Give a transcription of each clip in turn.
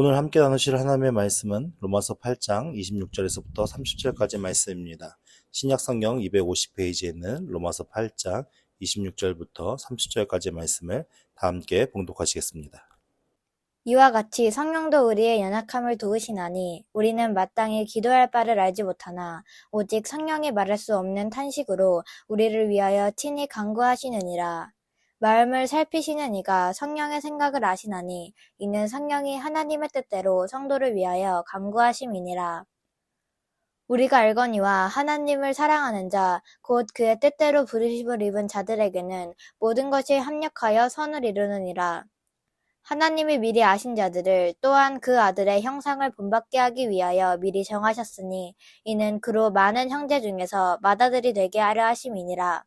오늘 함께 나누실 하나님의 말씀은 로마서 8장 26절에서부터 30절까지 말씀입니다. 신약성경 250페이지에 있는 로마서 8장 26절부터 30절까지 말씀을 다 함께 봉독하시겠습니다. 이와 같이 성령도 우리의 연약함을 도우시나니 우리는 마땅히 기도할 바를 알지 못하나 오직 성령이 말할 수 없는 탄식으로 우리를 위하여 친히 간구하시느니라. 마음을 살피시는 이가 성령의 생각을 아시나니 이는 성령이 하나님의 뜻대로 성도를 위하여 간구하심이니라. 우리가 알거니와 하나님을 사랑하는 자, 곧 그의 뜻대로 부르심을 입은 자들에게는 모든 것이 합력하여 선을 이루느니라. 하나님이 미리 아신 자들을 또한 그 아들의 형상을 본받게 하기 위하여 미리 정하셨으니 이는 그로 많은 형제 중에서 맏아들이 되게 하려 하심이니라.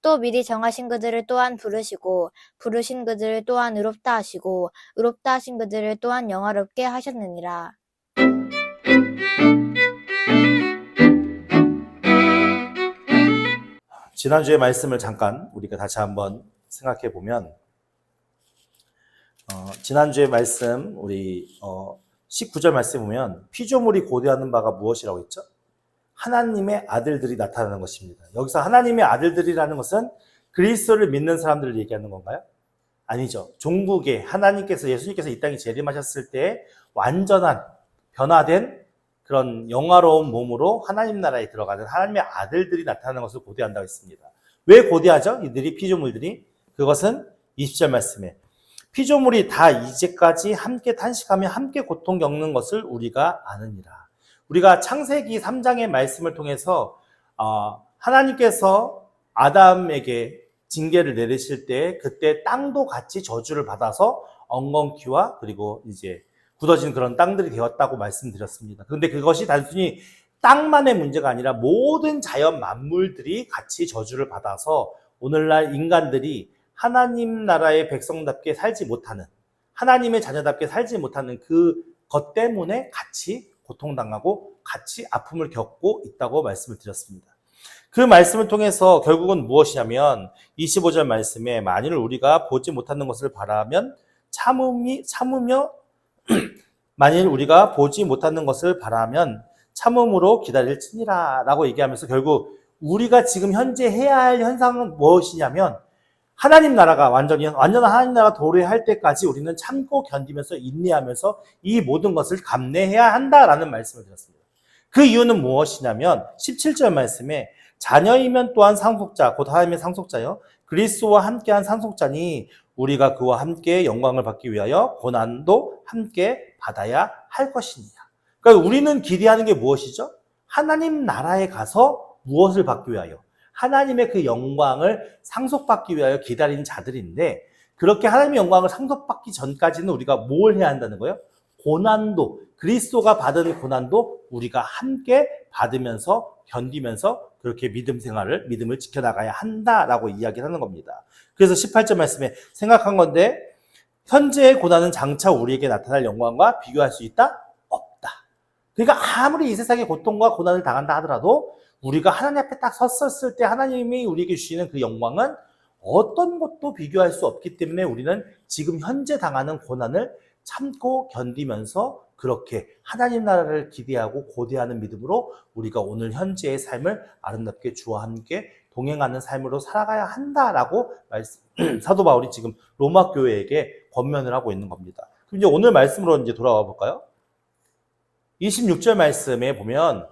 또 미리 정하신 그들을 또한 부르시고 부르신 그들을 또한 의롭다 하시고 의롭다 하신 그들을 또한 영화롭게 하셨느니라. 지난주의 말씀을 잠깐 우리가 다시 한번 생각해 보면 지난주의 말씀 우리 19절 말씀 보면 피조물이 고대하는 바가 무엇이라고 했죠? 하나님의 아들들이 나타나는 것입니다. 여기서 하나님의 아들들이라는 것은 그리스도를 믿는 사람들을 얘기하는 건가요? 아니죠. 종국에 하나님께서 예수님께서 이 땅에 재림하셨을 때 완전한 변화된 그런 영화로운 몸으로 하나님 나라에 들어가는 하나님의 아들들이 나타나는 것을 고대한다고 했습니다. 왜 고대하죠? 이들이 피조물들이? 그것은 20절 말씀에 피조물이 다 이제까지 함께 탄식하며 함께 고통 겪는 것을 우리가 아느니라. 우리가 창세기 3장의 말씀을 통해서 하나님께서 아담에게 징계를 내리실 때 그때 땅도 같이 저주를 받아서 엉겅퀴와 그리고 이제 굳어진 그런 땅들이 되었다고 말씀드렸습니다. 그런데 그것이 단순히 땅만의 문제가 아니라 모든 자연 만물들이 같이 저주를 받아서 오늘날 인간들이 하나님 나라의 백성답게 살지 못하는, 하나님의 자녀답게 살지 못하는 그것 때문에 같이 고통당하고 같이 아픔을 겪고 있다고 말씀을 드렸습니다. 그 말씀을 통해서 결국은 무엇이냐면 25절 말씀에 만일 우리가 보지 못하는 것을 바라면 참으며 만일 우리가 보지 못하는 것을 바라면 참음으로 기다릴지니라 라고 얘기하면서 결국 우리가 지금 현재 해야 할 현상은 무엇이냐면 하나님 나라가 완전한 하나님 나라가 도래할 때까지 우리는 참고 견디면서 인내하면서 이 모든 것을 감내해야 한다라는 말씀을 드렸습니다. 그 이유는 무엇이냐면 17절 말씀에 자녀이면 또한 상속자, 곧 하나님의 상속자요. 그리스도와 함께한 상속자니 우리가 그와 함께 영광을 받기 위하여 고난도 함께 받아야 할 것이니라. 그러니까 우리는 기대하는 게 무엇이죠? 하나님 나라에 가서 무엇을 받기 위하여? 하나님의 그 영광을 상속받기 위하여 기다리는 자들인데 그렇게 하나님의 영광을 상속받기 전까지는 우리가 뭘 해야 한다는 거예요? 고난도, 그리스도가 받은 고난도 우리가 함께 받으면서 견디면서 그렇게 믿음을 지켜나가야 한다라고 이야기를 하는 겁니다. 그래서 18절 말씀에 생각한 건데 현재의 고난은 장차 우리에게 나타날 영광과 비교할 수 있다? 없다. 그러니까 아무리 이 세상의 고통과 고난을 당한다 하더라도 우리가 하나님 앞에 딱 섰을 때 하나님이 우리에게 주시는 그 영광은 어떤 것도 비교할 수 없기 때문에 우리는 지금 현재 당하는 고난을 참고 견디면서 그렇게 하나님 나라를 기대하고 고대하는 믿음으로 우리가 오늘 현재의 삶을 아름답게 주와 함께 동행하는 삶으로 살아가야 한다라고 사도 바울이 지금 로마 교회에게 권면을 하고 있는 겁니다. 그럼 이제 오늘 말씀으로 이제 돌아와 볼까요? 26절 말씀에 보면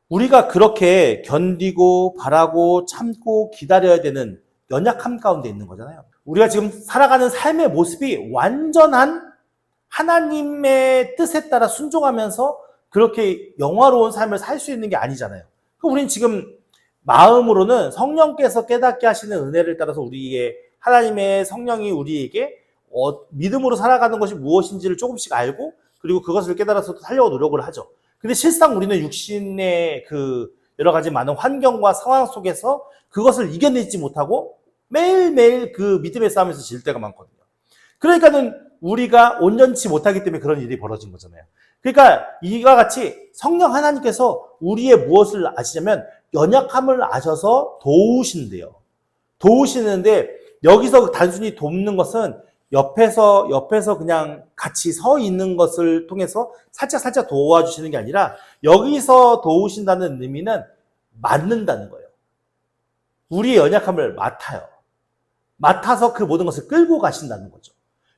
우리가 그렇게 견디고 바라고 참고 기다려야 되는 연약함 가운데 있는 거잖아요. 우리가 지금 살아가는 삶의 모습이 완전한 하나님의 뜻에 따라 순종하면서 그렇게 영화로운 삶을 살 수 있는 게 아니잖아요. 우리는 지금 마음으로는 성령께서 깨닫게 하시는 은혜를 따라서 우리의 하나님의 성령이 우리에게 믿음으로 살아가는 것이 무엇인지를 조금씩 알고 그리고 그것을 깨달아서 살려고 노력을 하죠. 근데 실상 우리는 육신의 그 여러 가지 많은 환경과 상황 속에서 그것을 이겨내지 못하고 매일매일 그 믿음의 싸움에서 질 때가 많거든요. 그러니까는 우리가 온전치 못하기 때문에 그런 일이 벌어진 거잖아요. 그러니까 이와 같이 성령 하나님께서 우리의 무엇을 아시냐면 연약함을 아셔서 도우신대요. 도우시는데 여기서 단순히 돕는 것은 옆에서 그냥 같이 서 있는 것을 통해서 살짝 도와주시는 게 아니라 여기서 도우신다는 의미는 맡는다는 거예요. 우리의 연약함을 맡아서 그 모든 것을 끌고 가신다는 거죠.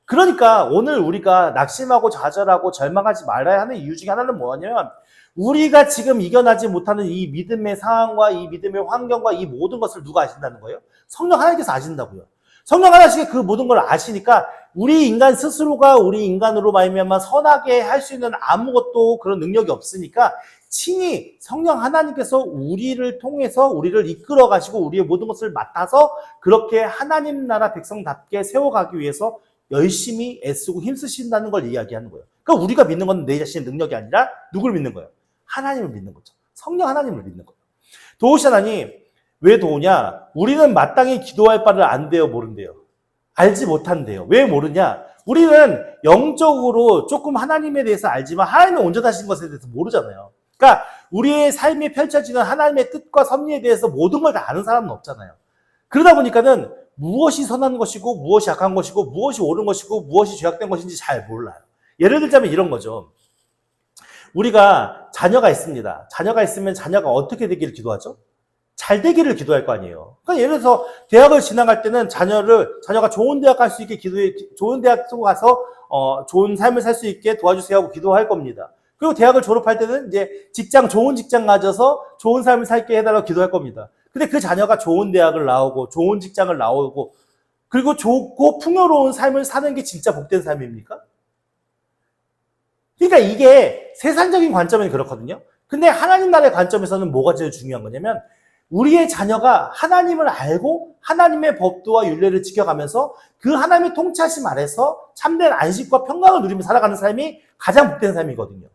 그러니까 오늘 우리가 낙심하고 좌절하고 절망하지 말아야 하는 이유 중에 하나는 뭐냐면 우리가 지금 이겨나지 못하는 이 믿음의 상황과 이 믿음의 환경과 이 모든 것을 누가 아신다는 거예요? 성령 하나님께서 아신다고요. 성령 하나님께서 그 모든 걸 아시니까 우리 인간 스스로가 우리 인간으로 말미암아 선하게 할 수 있는 아무것도 그런 능력이 없으니까 친히 성령 하나님께서 우리를 통해서 우리를 이끌어 가시고 우리의 모든 것을 맡아서 그렇게 하나님 나라 백성답게 세워가기 위해서 열심히 애쓰고 힘쓰신다는 걸 이야기하는 거예요. 그러니까 우리가 믿는 건 내 자신의 능력이 아니라 누구를 믿는 거예요? 하나님을 믿는 거죠. 성령 하나님을 믿는 거예요. 도우시 하나님, 왜 도우냐? 우리는 마땅히 기도할 바를 안 돼요, 모른대요. 알지 못한대요. 왜 모르냐? 우리는 영적으로 조금 하나님에 대해서 알지만 하나님의 온전하신 것에 대해서 모르잖아요. 그러니까 우리의 삶에 펼쳐지는 하나님의 뜻과 섭리에 대해서 모든 걸 다 아는 사람은 없잖아요. 그러다 보니까는 무엇이 선한 것이고 무엇이 악한 것이고 무엇이 옳은 것이고 무엇이 죄악된 것인지 잘 몰라요. 예를 들자면 이런 거죠. 우리가 자녀가 있습니다. 자녀가 있으면 자녀가 어떻게 되기를 기도하죠? 잘 되기를 기도할 거 아니에요. 그러니까 예를 들어서 대학을 지나갈 때는 자녀가 좋은 대학 갈 수 있게 좋은 대학 가서 좋은 삶을 살 수 있게 도와주세요 하고 기도할 겁니다. 그리고 대학을 졸업할 때는 이제 좋은 직장 가져서 좋은 삶을 살게 해달라고 기도할 겁니다. 근데 그 자녀가 좋은 대학을 나오고 좋은 직장을 나오고 그리고 좋고 풍요로운 삶을 사는 게 진짜 복된 삶입니까? 그러니까 이게 세상적인 관점은 그렇거든요. 근데 하나님 나라의 관점에서는 뭐가 제일 중요한 거냐면 우리의 자녀가 하나님을 알고 하나님의 법도와 율례를 지켜가면서 그 하나님의 통치하심 아래서 참된 안식과 평강을 누리며 살아가는 삶이 가장 복된 삶이거든요.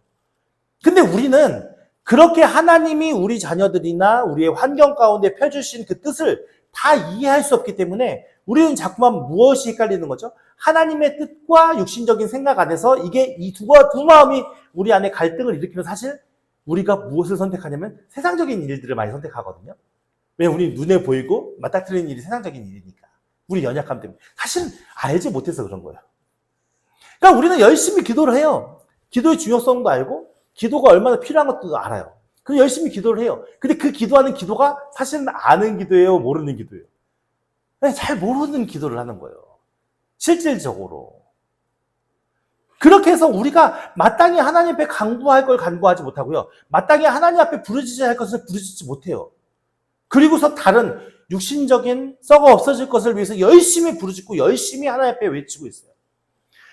근데 우리는 그렇게 하나님이 우리 자녀들이나 우리의 환경 가운데 펴주신 그 뜻을 다 이해할 수 없기 때문에 우리는 자꾸만 무엇이 헷갈리는 거죠? 하나님의 뜻과 육신적인 생각 안에서 이게 이 두 마음이 우리 안에 갈등을 일으키면 사실 우리가 무엇을 선택하냐면 세상적인 일들을 많이 선택하거든요. 왜냐면 우리 눈에 보이고 맞닥뜨리는 일이 세상적인 일이니까. 우리 연약함 때문에. 사실은 알지 못해서 그런 거예요. 그러니까 우리는 열심히 기도를 해요. 기도의 중요성도 알고 기도가 얼마나 필요한 것도 알아요. 그래서 열심히 기도를 해요. 근데 그 기도하는 기도가 사실은 아는 기도예요, 모르는 기도예요. 잘 모르는 기도를 하는 거예요. 실질적으로. 그렇게 해서 우리가 마땅히 하나님 앞에 간구할 걸 간구하지 못하고요. 마땅히 하나님 앞에 부르짖어야 할 것을 부르짖지 못해요. 그리고서 다른 육신적인 썩어 없어질 것을 위해서 열심히 부르짖고 열심히 하나님 앞에 외치고 있어요.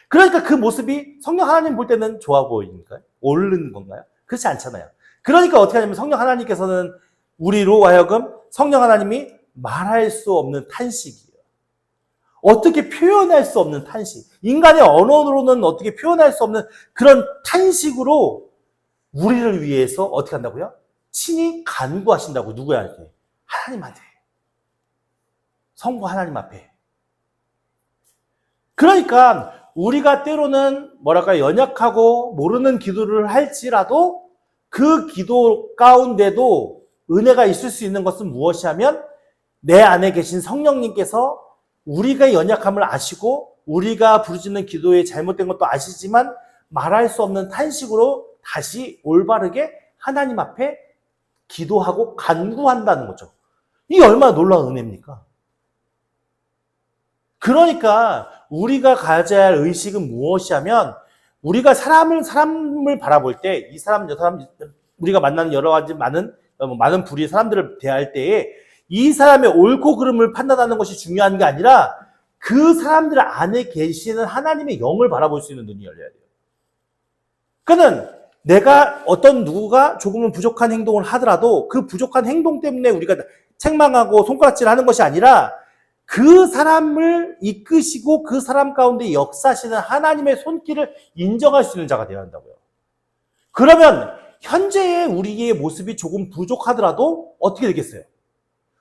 그러니까 그 모습이 성령 하나님 볼 때는 좋아 보이니까요? 옳은 건가요? 그렇지 않잖아요. 그러니까 어떻게 하냐면 성령 하나님께서는 우리로 하여금 성령 하나님이 말할 수 없는 탄식이에요. 어떻게 표현할 수 없는 탄식. 인간의 언어로는 어떻게 표현할 수 없는 그런 탄식으로 우리를 위해서 어떻게 한다고요? 친히 간구하신다고. 누구한테? 하나님한테. 성부 하나님 앞에. 그러니까 우리가 때로는 연약하고 모르는 기도를 할지라도 그 기도 가운데도 은혜가 있을 수 있는 것은 무엇이 하면 내 안에 계신 성령님께서 우리가 연약함을 아시고 우리가 부르짖는 기도에 잘못된 것도 아시지만 말할 수 없는 탄식으로 다시 올바르게 하나님 앞에 기도하고 간구한다는 거죠. 이게 얼마나 놀라운 은혜입니까? 그러니까 우리가 가져야 할 의식은 무엇이 하면 우리가 사람을 바라볼 때 이 사람, 저 사람, 우리가 만나는 여러 가지 많은 부류의 사람들을 대할 때에 이 사람의 옳고 그름을 판단하는 것이 중요한 게 아니라 그 사람들 안에 계시는 하나님의 영을 바라볼 수 있는 눈이 열려야 돼요. 그러니까 내가 누구가 조금은 부족한 행동을 하더라도 그 부족한 행동 때문에 우리가 책망하고 손가락질하는 것이 아니라 그 사람을 이끄시고 그 사람 가운데 역사하시는 하나님의 손길을 인정할 수 있는 자가 되어야 한다고요. 그러면 현재의 우리의 모습이 조금 부족하더라도 어떻게 되겠어요?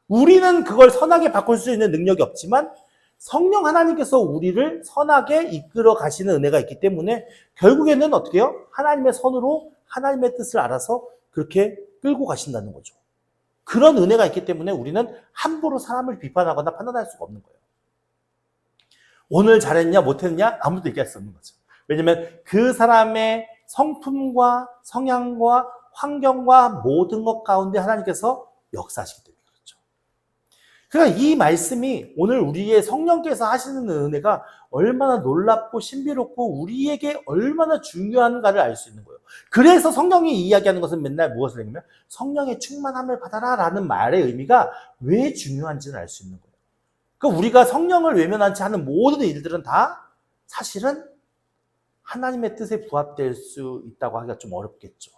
우리는 그걸 선하게 바꿀 수 있는 능력이 없지만 성령 하나님께서 우리를 선하게 이끌어 가시는 은혜가 있기 때문에 결국에는 어떻게 해요? 하나님의 선으로 하나님의 뜻을 알아서 그렇게 끌고 가신다는 거죠. 그런 은혜가 있기 때문에 우리는 함부로 사람을 비판하거나 판단할 수가 없는 거예요. 오늘 잘했냐 못했냐 아무도 얘기할 수 없는 거죠. 왜냐면 그 사람의 성품과 성향과 환경과 모든 것 가운데 하나님께서 역사하시기 때문에 그렇죠. 그러니까 이 말씀이 오늘 우리의 성령께서 하시는 은혜가 얼마나 놀랍고 신비롭고 우리에게 얼마나 중요한가를 알 수 있는 거예요. 그래서 성령이 이야기하는 것은 맨날 무엇을 얘기하면 성령의 충만함을 받아라 라는 말의 의미가 왜 중요한지를 알 수 있는 거예요. 그러니까 우리가 성령을 외면한 채 하는 모든 일들은 다 사실은 하나님의 뜻에 부합될 수 있다고 하기가 좀 어렵겠죠.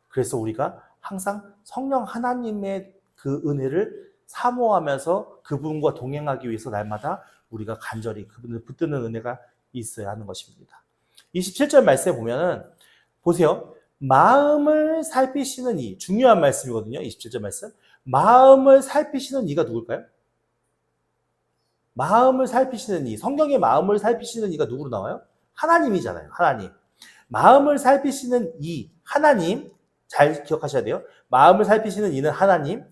그래서 우리가 항상 성령 하나님의 그 은혜를 사모하면서 그분과 동행하기 위해서 날마다 우리가 간절히 그분을 붙드는 은혜가 있어야 하는 것입니다. 27절 말씀에 보면은 보세요. 마음을 살피시는 이 중요한 말씀이거든요. 27절 말씀. 마음을 살피시는 이가 누굴까요? 마음을 살피시는 이, 성경의 마음을 살피시는 이가 누구로 나와요? 하나님이잖아요. 하나님. 마음을 살피시는 이 하나님, 잘 기억하셔야 돼요. 마음을 살피시는 이는 하나님.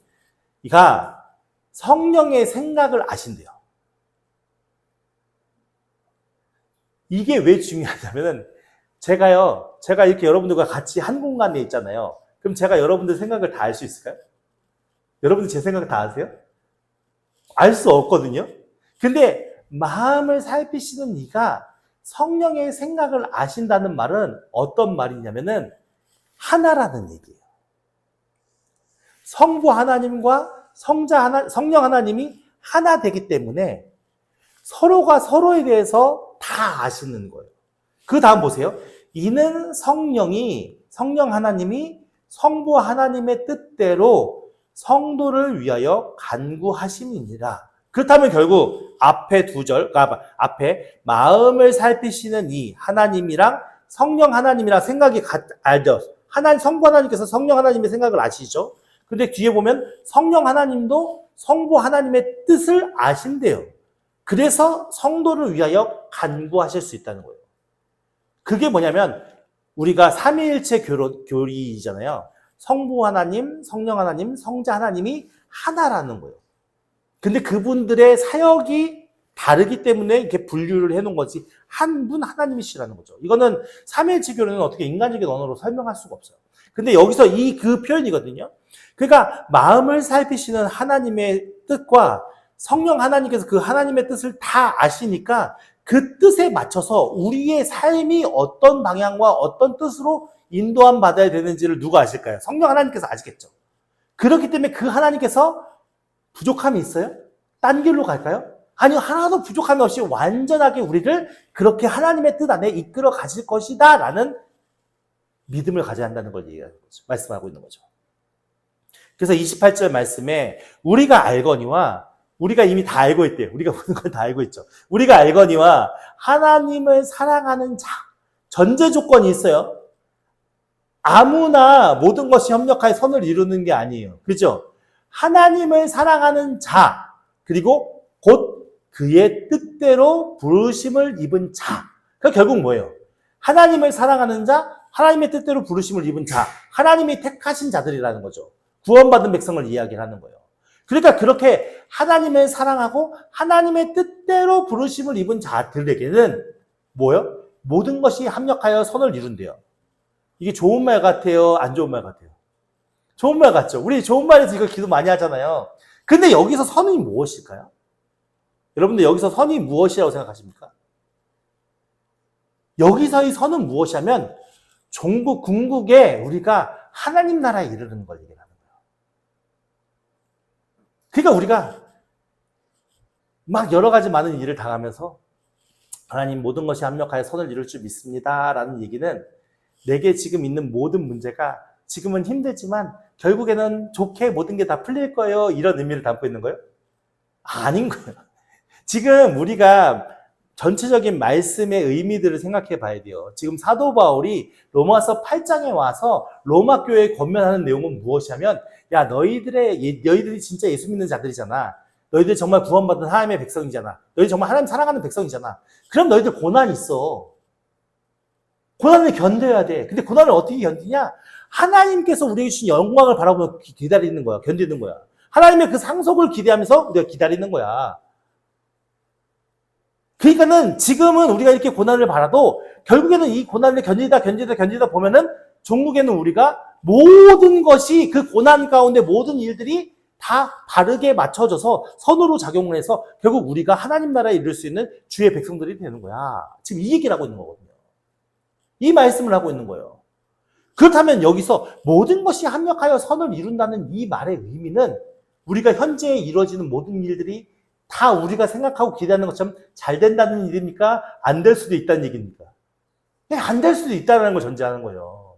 이가 성령의 생각을 아신대요. 이게 왜 중요하냐면은 제가 이렇게 여러분들과 같이 한 공간에 있잖아요. 그럼 제가 여러분들 생각을 다 알 수 있을까요? 여러분들 제 생각을 다 아세요? 알 수 없거든요. 근데 마음을 살피시는 이가 성령의 생각을 아신다는 말은 어떤 말이냐면은 하나라는 얘기예요. 성부 하나님과 성령 하나님이 하나 되기 때문에 서로가 서로에 대해서 다 아시는 거예요. 그 다음 보세요. 이는 성령 하나님이 성부 하나님의 뜻대로 성도를 위하여 간구하심이니라. 그렇다면 결국 앞에 두 절, 앞에 마음을 살피시는 이 하나님이랑 성령 하나님이랑 생각이 알죠. 성부 하나님께서 성령 하나님의 생각을 아시죠. 근데 뒤에 보면 성령 하나님도 성부 하나님의 뜻을 아신대요. 그래서 성도를 위하여 간구하실 수 있다는 거예요. 그게 뭐냐면 우리가 삼위일체 교리잖아요. 성부 하나님, 성령 하나님, 성자 하나님이 하나라는 거예요. 근데 그분들의 사역이 다르기 때문에 이렇게 분류를 해놓은 거지 한 분 하나님이시라는 거죠. 이거는 삼위일체 교리는 어떻게 인간적인 언어로 설명할 수가 없어요. 근데 여기서 그 표현이거든요. 그러니까 마음을 살피시는 하나님의 뜻과 성령 하나님께서 그 하나님의 뜻을 다 아시니까 그 뜻에 맞춰서 우리의 삶이 어떤 방향과 어떤 뜻으로 인도함 받아야 되는지를 누가 아실까요? 성령 하나님께서 아시겠죠. 그렇기 때문에 그 하나님께서 부족함이 있어요? 딴 길로 갈까요? 아니요, 하나도 부족함이 없이 완전하게 우리를 그렇게 하나님의 뜻 안에 이끌어 가실 것이다 라는 믿음을 가져야 한다는 걸 얘기하는 거죠. 말씀하고 있는 거죠. 그래서 28절 말씀에 우리가 알거니와 우리가 이미 다 알고 있대요. 우리가 모든 걸 다 알고 있죠. 우리가 알거니와 하나님을 사랑하는 자, 전제 조건이 있어요. 아무나 모든 것이 협력하여 선을 이루는 게 아니에요. 그죠? 하나님을 사랑하는 자, 그리고 곧 그의 뜻대로 부르심을 입은 자. 그러니까 결국 뭐예요? 하나님을 사랑하는 자, 하나님의 뜻대로 부르심을 입은 자, 하나님이 택하신 자들이라는 거죠. 구원받은 백성을 이야기하는 거예요. 그러니까 그렇게 하나님을 사랑하고 하나님의 뜻대로 부르심을 입은 자들에게는 뭐예요? 모든 것이 합력하여 선을 이룬대요. 이게 좋은 말 같아요? 안 좋은 말 같아요? 좋은 말 같죠? 우리 좋은 말에서 이거 기도 많이 하잖아요. 근데 여기서 선이 무엇일까요? 여러분들 여기서 선이 무엇이라고 생각하십니까? 여기서의 선은 무엇이냐면 종국, 궁극에 우리가 하나님 나라에 이르는 걸 얘기하는 거예요. 그러니까 우리가 막 여러 가지 많은 일을 당하면서 하나님 모든 것이 합력하여 선을 이룰 줄 믿습니다 라는 얘기는 내게 지금 있는 모든 문제가 지금은 힘들지만 결국에는 좋게 모든 게 다 풀릴 거예요 이런 의미를 담고 있는 거예요? 아닌 거예요. 지금 우리가 전체적인 말씀의 의미들을 생각해 봐야 돼요. 지금 사도 바울이 로마서 8장에 와서 로마 교회에 권면하는 내용은 무엇이냐면 야 너희들이 진짜 예수 믿는 자들이잖아. 너희들 정말 구원받은 하나님의 백성이잖아. 너희들 정말 하나님 사랑하는 백성이잖아. 그럼 너희들 고난이 있어. 고난을 견뎌야 돼. 근데 고난을 어떻게 견디냐? 하나님께서 우리에게 주신 영광을 바라보며 기다리는 거야. 견디는 거야. 하나님의 그 상속을 기대하면서 우리가 기다리는 거야. 그러니까는 지금은 우리가 이렇게 고난을 받아도 결국에는 이 고난을 견디다 보면은 종국에는 우리가 모든 것이 그 고난 가운데 모든 일들이 다 바르게 맞춰져서 선으로 작용을 해서 결국 우리가 하나님 나라에 이룰 수 있는 주의 백성들이 되는 거야. 지금 이 얘기를 하고 있는 거거든요. 이 말씀을 하고 있는 거예요. 그렇다면 여기서 모든 것이 합력하여 선을 이룬다는 이 말의 의미는 우리가 현재 이루어지는 모든 일들이 다 우리가 생각하고 기대하는 것처럼 잘 된다는 일입니까? 안 될 수도 있다는 얘기입니까? 안 될 수도 있다는 걸 전제하는 거예요.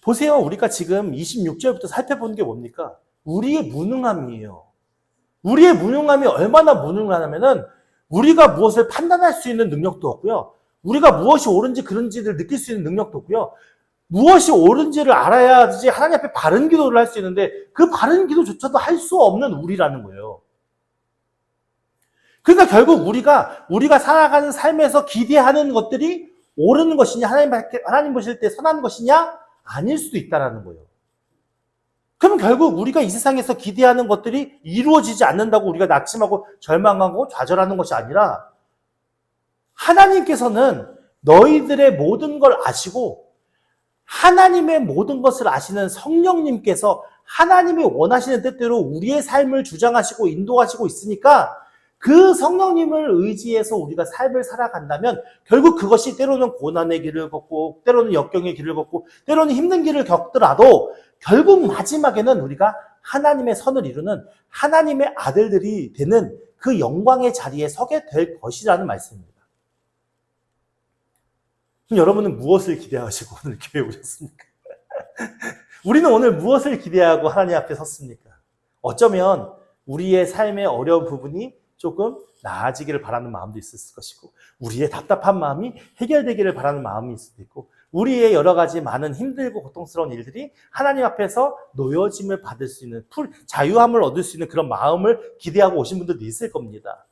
보세요. 우리가 지금 26절부터 살펴보는 게 뭡니까? 우리의 무능함이에요. 우리의 무능함이 얼마나 무능하냐면은 우리가 무엇을 판단할 수 있는 능력도 없고요. 우리가 무엇이 옳은지 그른지를 느낄 수 있는 능력도 없고요. 무엇이 옳은지를 알아야지 하나님 앞에 바른 기도를 할 수 있는데 그 바른 기도조차도 할 수 없는 우리라는 거예요. 그러니까 결국 우리가 살아가는 삶에서 기대하는 것들이 옳은 것이냐, 하나님 보실 때 선한 것이냐, 아닐 수도 있다는 거예요. 그럼 결국 우리가 이 세상에서 기대하는 것들이 이루어지지 않는다고 우리가 낙심하고 절망하고 좌절하는 것이 아니라 하나님께서는 너희들의 모든 걸 아시고 하나님의 모든 것을 아시는 성령님께서 하나님이 원하시는 뜻대로 우리의 삶을 주장하시고 인도하시고 있으니까 그 성령님을 의지해서 우리가 삶을 살아간다면 결국 그것이 때로는 고난의 길을 걷고 때로는 역경의 길을 걷고 때로는 힘든 길을 겪더라도 결국 마지막에는 우리가 하나님의 선을 이루는 하나님의 아들들이 되는 그 영광의 자리에 서게 될 것이라는 말씀입니다. 그럼 여러분은 무엇을 기대하시고 오늘 교회에 오셨습니까? 우리는 오늘 무엇을 기대하고 하나님 앞에 섰습니까? 어쩌면 우리의 삶의 어려운 부분이 조금 나아지기를 바라는 마음도 있을 것이고 우리의 답답한 마음이 해결되기를 바라는 마음이 있을 수도 있고 우리의 여러 가지 많은 힘들고 고통스러운 일들이 하나님 앞에서 놓여짐을 받을 수 있는 자유함을 얻을 수 있는 그런 마음을 기대하고 오신 분들도 있을 겁니다.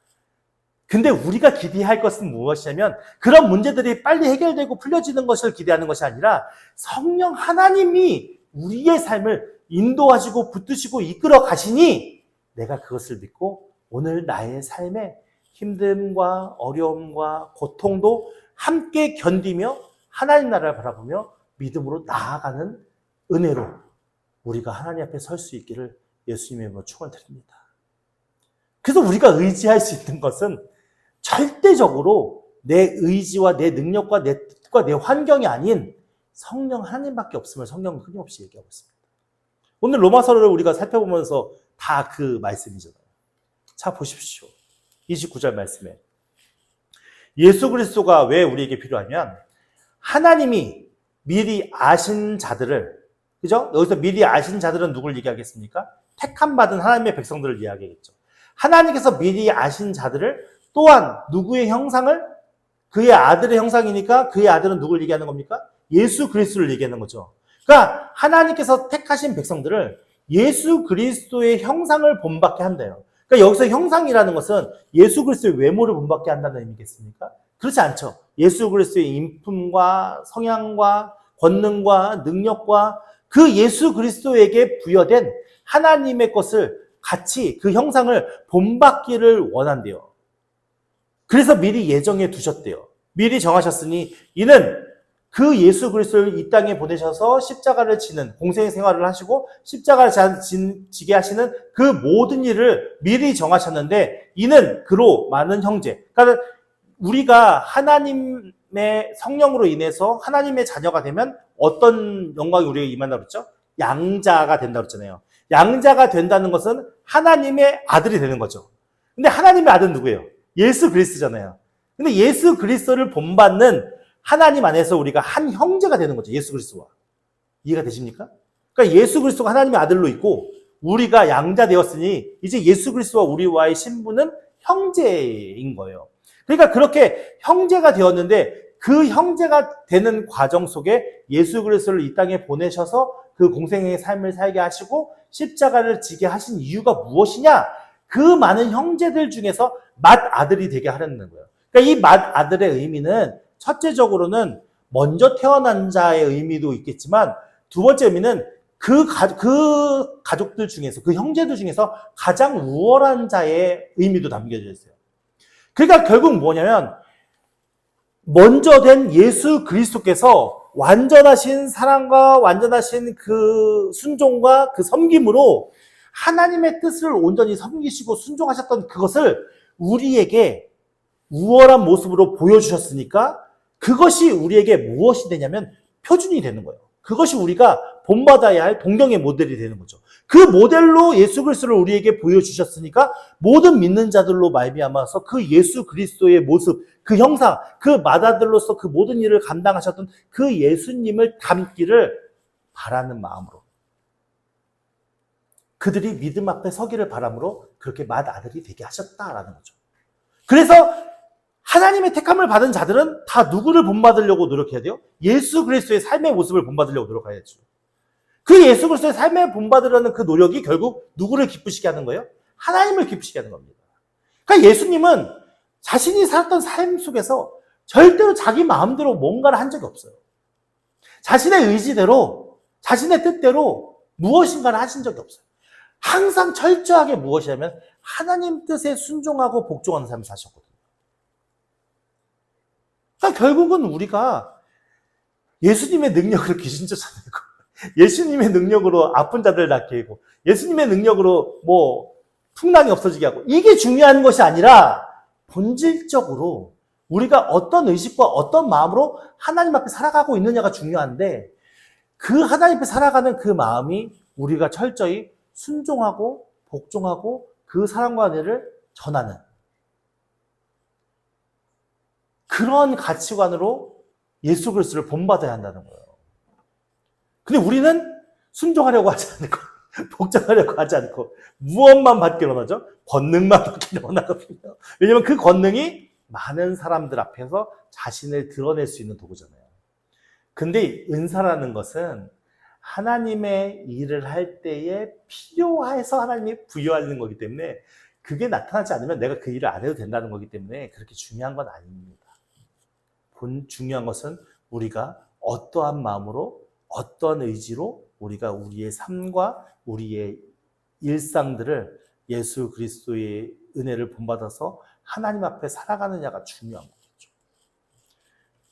근데 우리가 기대할 것은 무엇이냐면 그런 문제들이 빨리 해결되고 풀려지는 것을 기대하는 것이 아니라 성령 하나님이 우리의 삶을 인도하시고 붙드시고 이끌어 가시니 내가 그것을 믿고 오늘 나의 삶에 힘듦과 어려움과 고통도 함께 견디며 하나님 나라를 바라보며 믿음으로 나아가는 은혜로 우리가 하나님 앞에 설 수 있기를 예수님의 이름으로 축원드립니다. 그래서 우리가 의지할 수 있는 것은 절대적으로 내 의지와 내 능력과 내 뜻과 내 환경이 아닌 성령 하나님밖에 없음을 성경은 끊임없이 얘기하고 있습니다. 오늘 로마서를 우리가 살펴보면서 다 그 말씀이잖아요. 자, 보십시오. 29절 말씀에 예수 그리스도가 왜 우리에게 필요하면 하나님이 미리 아신 자들을, 그죠? 여기서 미리 아신 자들은 누굴 얘기하겠습니까? 택함 받은 하나님의 백성들을 이야기하겠죠. 하나님께서 미리 아신 자들을 또한 누구의 형상을? 그의 아들의 형상이니까 그의 아들은 누굴 얘기하는 겁니까? 예수 그리스도를 얘기하는 거죠. 그러니까 하나님께서 택하신 백성들을 예수 그리스도의 형상을 본받게 한대요. 그러니까 여기서 형상이라는 것은 예수 그리스도의 외모를 본받게 한다는 의미겠습니까? 그렇지 않죠. 예수 그리스도의 인품과 성향과 권능과 능력과 그 예수 그리스도에게 부여된 하나님의 것을 같이 그 형상을 본받기를 원한대요. 그래서 미리 예정해 두셨대요. 미리 정하셨으니 이는 그 예수 그리스도를 이 땅에 보내셔서 십자가를 지는 공생 생활을 하시고 십자가를 지게 하시는 그 모든 일을 미리 정하셨는데 이는 그로 많은 형제. 그러니까 우리가 하나님의 성령으로 인해서 하나님의 자녀가 되면 어떤 영광이 우리에게 임한다고 그랬죠? 양자가 된다고 그랬잖아요. 양자가 된다는 것은 하나님의 아들이 되는 거죠. 근데 하나님의 아들은 누구예요? 예수 그리스도잖아요. 근데 예수 그리스도를 본받는 하나님 안에서 우리가 한 형제가 되는 거죠. 예수 그리스도와. 이해가 되십니까? 그러니까 예수 그리스도가 하나님의 아들로 있고 우리가 양자 되었으니 이제 예수 그리스도와 우리와의 신분은 형제인 거예요. 그러니까 그렇게 형제가 되었는데 그 형제가 되는 과정 속에 예수 그리스도를 이 땅에 보내셔서 그 공생의 삶을 살게 하시고 십자가를 지게 하신 이유가 무엇이냐? 그 많은 형제들 중에서 맏아들이 되게 하려는 거예요. 그러니까 이 맏아들의 의미는 첫째적으로는 먼저 태어난 자의 의미도 있겠지만 두 번째 의미는 그 가족들 중에서 그 형제들 중에서 가장 우월한 자의 의미도 담겨져 있어요. 그러니까 결국 뭐냐면 먼저 된 예수 그리스도께서 완전하신 사랑과 완전하신 그 순종과 그 섬김으로 하나님의 뜻을 온전히 섬기시고 순종하셨던 그것을 우리에게 우월한 모습으로 보여주셨으니까 그것이 우리에게 무엇이 되냐면 표준이 되는 거예요. 그것이 우리가 본받아야 할 동경의 모델이 되는 거죠. 그 모델로 예수 그리스도를 우리에게 보여주셨으니까 모든 믿는 자들로 말미암아서 그 예수 그리스도의 모습, 그 형상, 그 마다들로서 그 모든 일을 감당하셨던 그 예수님을 닮기를 바라는 마음으로 그들이 믿음 앞에 서기를 바람으로 그렇게 맏아들이 되게 하셨다라는 거죠. 그래서 하나님의 택함을 받은 자들은 다 누구를 본받으려고 노력해야 돼요? 예수 그리스도의 삶의 모습을 본받으려고 노력해야죠. 그 예수 그리스도의 삶을 본받으려는 그 노력이 결국 누구를 기쁘시게 하는 거예요? 하나님을 기쁘시게 하는 겁니다. 그러니까 예수님은 자신이 살았던 삶 속에서 절대로 자기 마음대로 뭔가를 한 적이 없어요. 자신의 의지대로, 자신의 뜻대로 무엇인가를 하신 적이 없어요. 항상 철저하게 무엇이냐면 하나님 뜻에 순종하고 복종하는 삶을 사셨거든요. 그러니까 결국은 우리가 예수님의 능력으로 귀신 쫓아내고 예수님의 능력으로 아픈 자들 낫게 하고 예수님의 능력으로 풍랑이 없어지게 하고 이게 중요한 것이 아니라 본질적으로 우리가 어떤 의식과 어떤 마음으로 하나님 앞에 살아가고 있느냐가 중요한데 그 하나님 앞에 살아가는 그 마음이 우리가 철저히 순종하고 복종하고 그 사랑과 은혜를 전하는 그런 가치관으로 예수 그리스도를 본받아야 한다는 거예요. 근데 우리는 순종하려고 하지 않고 복종하려고 하지 않고 무엇만 받기를 원하죠? 권능만 받기를 원하거든요. 왜냐하면 그 권능이 많은 사람들 앞에서 자신을 드러낼 수 있는 도구잖아요. 근데 은사라는 것은 하나님의 일을 할 때에 필요해서 하나님이 부여하는 거기 때문에 그게 나타나지 않으면 내가 그 일을 안 해도 된다는 거기 때문에 그렇게 중요한 건 아닙니다. 중요한 것은 우리가 어떠한 마음으로 어떤 의지로 우리가 우리의 삶과 우리의 일상들을 예수 그리스도의 은혜를 본받아서 하나님 앞에 살아가느냐가 중요한 거죠.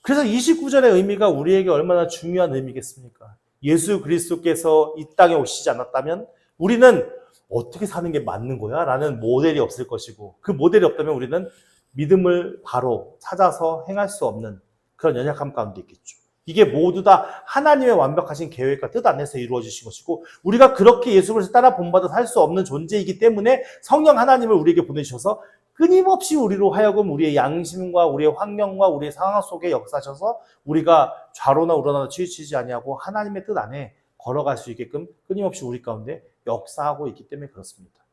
그래서 29절의 의미가 우리에게 얼마나 중요한 의미겠습니까? 예수 그리스도께서 이 땅에 오시지 않았다면 우리는 어떻게 사는 게 맞는 거야? 라는 모델이 없을 것이고 그 모델이 없다면 우리는 믿음을 바로 찾아서 행할 수 없는 그런 연약함 가운데 있겠죠. 이게 모두 다 하나님의 완벽하신 계획과 뜻 안에서 이루어지신 것이고 우리가 그렇게 예수 그리스도 따라 본받아 살 수 없는 존재이기 때문에 성령 하나님을 우리에게 보내주셔서 끊임없이 우리로 하여금 우리의 양심과 우리의 환경과 우리의 상황 속에 역사하셔서 우리가 좌로나 우로나 치우치지 아니하고 하나님의 뜻 안에 걸어갈 수 있게끔 끊임없이 우리 가운데 역사하고 있기 때문에 그렇습니다.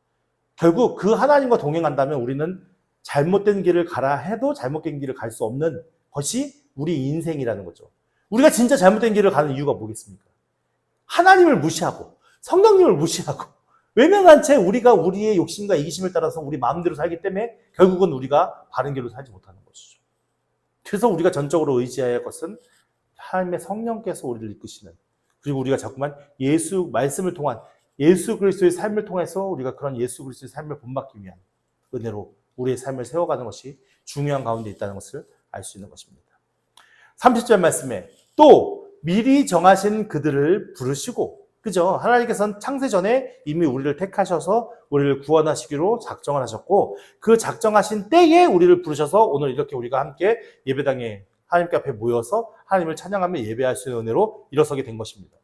결국 그 하나님과 동행한다면 우리는 잘못된 길을 가라 해도 잘못된 길을 갈 수 없는 것이 우리 인생이라는 거죠. 우리가 진짜 잘못된 길을 가는 이유가 뭐겠습니까? 하나님을 무시하고 성령님을 무시하고 외면한 채 우리가 우리의 욕심과 이기심을 따라서 우리 마음대로 살기 때문에 결국은 우리가 바른 길로 살지 못하는 것이죠. 그래서 우리가 전적으로 의지해야 할 것은 하나님의 성령께서 우리를 이끄시는 그리고 우리가 자꾸만 예수 말씀을 통한 예수 그리스도의 삶을 통해서 우리가 그런 예수 그리스도의 삶을 본받기 위한 은혜로 우리의 삶을 세워가는 것이 중요한 가운데 있다는 것을 알 수 있는 것입니다. 30절 말씀에 또 미리 정하신 그들을 부르시고 그죠? 하나님께서는 창세 전에 이미 우리를 택하셔서 우리를 구원하시기로 작정을 하셨고 그 작정하신 때에 우리를 부르셔서 오늘 이렇게 우리가 함께 예배당에 하나님께 앞에 모여서 하나님을 찬양하며 예배할 수 있는 은혜로 일어서게 된 것입니다.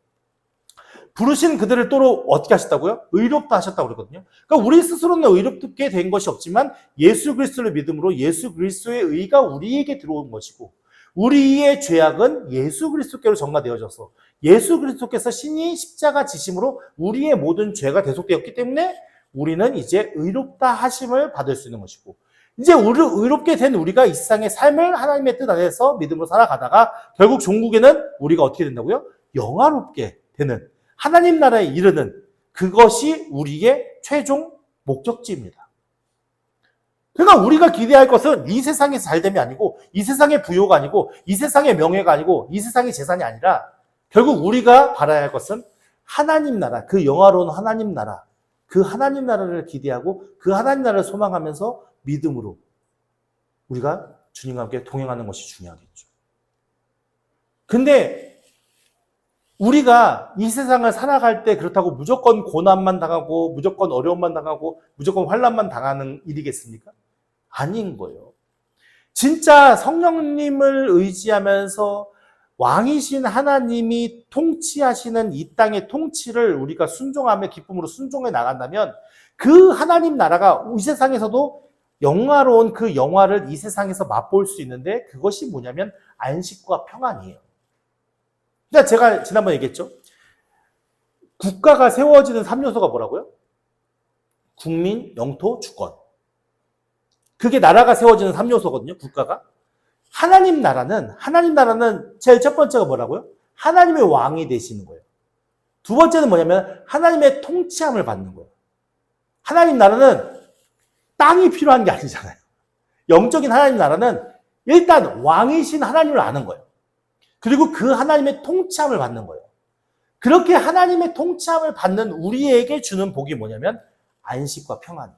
부르신 그들을 또 어떻게 하셨다고요? 의롭다 하셨다고 그러거든요. 그러니까 우리 스스로는 의롭게 된 것이 없지만 예수 그리스도를 믿음으로 예수 그리스도의 의가 우리에게 들어온 것이고 우리의 죄악은 예수 그리스도께로 전가되어져서 예수 그리스도께서 신이 십자가 지심으로 우리의 모든 죄가 대속되었기 때문에 우리는 이제 의롭다 하심을 받을 수 있는 것이고 이제 의롭게 된 우리가 이 세상의 삶을 하나님의 뜻 안에서 믿음으로 살아가다가 결국 종국에는 우리가 어떻게 된다고요? 영화롭게 되는 하나님 나라에 이르는 그것이 우리의 최종 목적지입니다. 그러니까 우리가 기대할 것은 이 세상에서 잘됨이 아니고 이 세상의 부요가 아니고 이 세상의 명예가 아니고 이 세상의 재산이 아니라 결국 우리가 바라야 할 것은 하나님 나라, 그 영화로운 하나님 나라, 그 하나님 나라를 기대하고 그 하나님 나라를 소망하면서 믿음으로 우리가 주님과 함께 동행하는 것이 중요하겠죠. 근데 우리가 이 세상을 살아갈 때 그렇다고 무조건 고난만 당하고 무조건 어려움만 당하고 무조건 환난만 당하는 일이겠습니까? 아닌 거예요. 진짜 성령님을 의지하면서 왕이신 하나님이 통치하시는 이 땅의 통치를 우리가 순종하며 기쁨으로 순종해 나간다면 그 하나님 나라가 이 세상에서도 영화로운 그 영화를 이 세상에서 맛볼 수 있는데 그것이 뭐냐면 안식과 평안이에요. 그러니까 제가 지난번에 얘기했죠. 국가가 세워지는 3요소가 뭐라고요? 국민, 영토, 주권. 그게 나라가 세워지는 3요소거든요. 국가가. 하나님 나라는 제일 첫 번째가 뭐라고요? 하나님의 왕이 되시는 거예요. 두 번째는 뭐냐면 하나님의 통치함을 받는 거예요. 하나님 나라는 땅이 필요한 게 아니잖아요. 영적인 하나님 나라는 일단 왕이신 하나님을 아는 거예요. 그리고 그 하나님의 통치함을 받는 거예요. 그렇게 하나님의 통치함을 받는 우리에게 주는 복이 뭐냐면 안식과 평안이에요.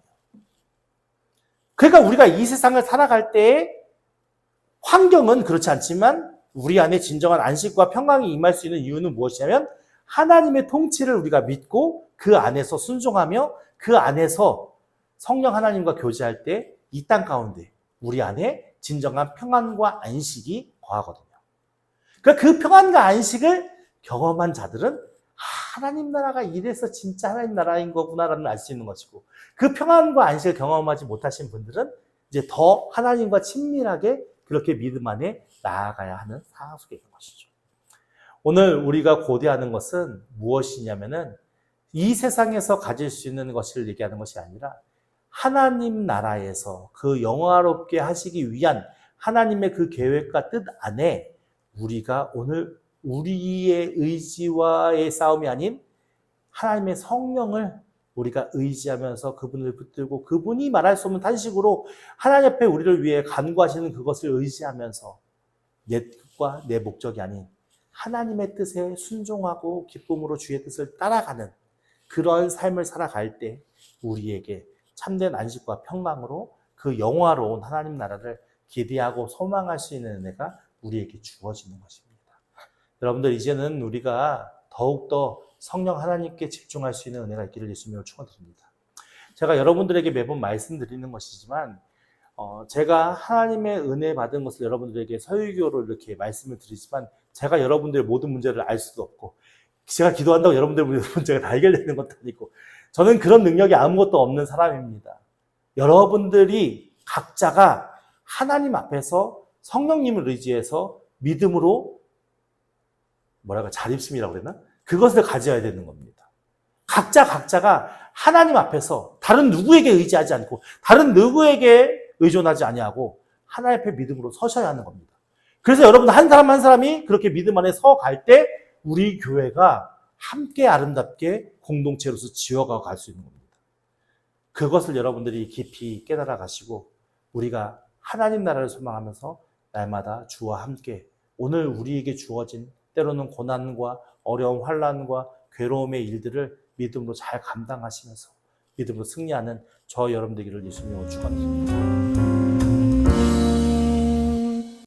그러니까 우리가 이 세상을 살아갈 때의 환경은 그렇지 않지만 우리 안에 진정한 안식과 평강이 임할 수 있는 이유는 무엇이냐면 하나님의 통치를 우리가 믿고 그 안에서 순종하며 그 안에서 성령 하나님과 교제할 때 이 땅 가운데 우리 안에 진정한 평안과 안식이 거하거든요. 그러니까 그 평안과 안식을 경험한 자들은 하나님 나라가 이래서 진짜 하나님 나라인 거구나라는 알 수 있는 것이고 그 평안과 안식을 경험하지 못하신 분들은 이제 더 하나님과 친밀하게 그렇게 믿음 안에 나아가야 하는 상황 속에 있는 것이죠. 오늘 우리가 고대하는 것은 무엇이냐면은 이 세상에서 가질 수 있는 것을 얘기하는 것이 아니라 하나님 나라에서 그 영화롭게 하시기 위한 하나님의 그 계획과 뜻 안에 우리가 오늘 우리의 의지와의 싸움이 아닌 하나님의 성령을 우리가 의지하면서 그분을 붙들고 그분이 말할 수 없는 탄식으로 하나님 앞에 우리를 위해 간구하시는 그것을 의지하면서 내 뜻과 내 목적이 아닌 하나님의 뜻에 순종하고 기쁨으로 주의 뜻을 따라가는 그런 삶을 살아갈 때 우리에게 참된 안식과 평강으로 그 영화로운 하나님 나라를 기대하고 소망할 수 있는 은혜가 우리에게 주어지는 것입니다. 여러분들 이제는 우리가 더욱더 성령 하나님께 집중할 수 있는 은혜가 있기를 예수님으로 축원드립니다. 제가 여러분들에게 매번 말씀드리는 것이지만 제가 하나님의 은혜 받은 것을 여러분들에게 서유교로 이렇게 말씀을 드리지만 제가 여러분들의 모든 문제를 알 수도 없고 제가 기도한다고 여러분들의 문제가 다 해결되는 것도 아니고 저는 그런 능력이 아무것도 없는 사람입니다. 여러분들이 각자가 하나님 앞에서 성령님을 의지해서 믿음으로 자립심이라고 그랬나? 그것을 가져야 되는 겁니다. 각자가 하나님 앞에서 다른 누구에게 의지하지 않고 다른 누구에게 의존하지 아니하고 하나님 앞에 믿음으로 서셔야 하는 겁니다. 그래서 여러분 한 사람 한 사람이 그렇게 믿음 안에 서갈 때 우리 교회가 함께 아름답게 공동체로서 지어가 갈 수 있는 겁니다. 그것을 여러분들이 깊이 깨달아 가시고 우리가 하나님 나라를 소망하면서 날마다 주와 함께 오늘 우리에게 주어진 때로는 고난과 어려움, 환난과 괴로움의 일들을 믿음으로 잘 감당하시면서 믿음으로 승리하는 저 여러분 되기를 예수님으로 축원드립니다.